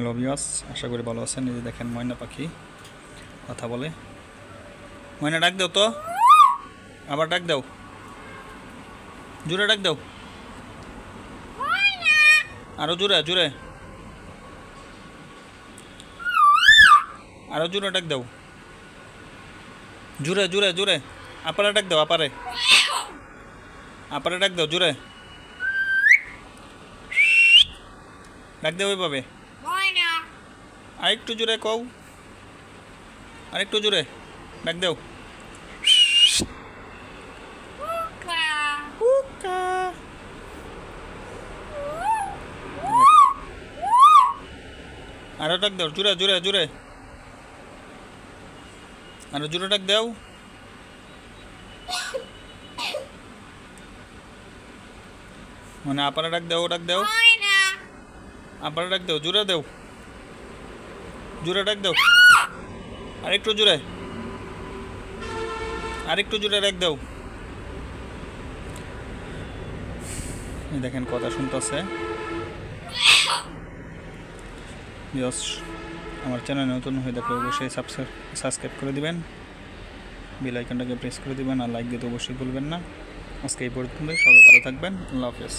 Hello viewers, আশা করি ভালো আছেন। এই যে দেখেন ময়না পাখি কথা বলে। ময়না ডাক দাও তো, আবার ডাক দাও, জোরে ডাক দাও, আরো জোরে জোরে, আরো জোরে ডাক দাও, জোরে জোরে জোরে, আপারে ডাক দাও, আপারে আপারে ডাক দাও, জোরে ডাক দাও ওইভাবে। আরেকটু জোরে কও, আরেকটু জোরে ডাক দাও। আরো ডাক দাও, জোরে জোরে জোরে, আরো জোরে ডাক দাও। মানে আপারে ডাক দাও, ডাক দাও, আপারে ডাক দাও, জোরে দাও, জোরে ডাক দাও, আরেকটু জোরে, আরেকটু জোরে ডাক দাও। দেখেন কথা শুনতেছে। আমার চ্যানেল নতুন হয়ে থাকলে অবশ্যই সাবস্ক্রাইব করে দিবেন, বেল আইকনটাকে প্রেস করে দিবেন, আর লাইক দিতে অবশ্যই ভুলবেন না। আজকে এই পর্যন্ত, সবাই ভালো থাকবেন। আল্লাহ হাফেজ।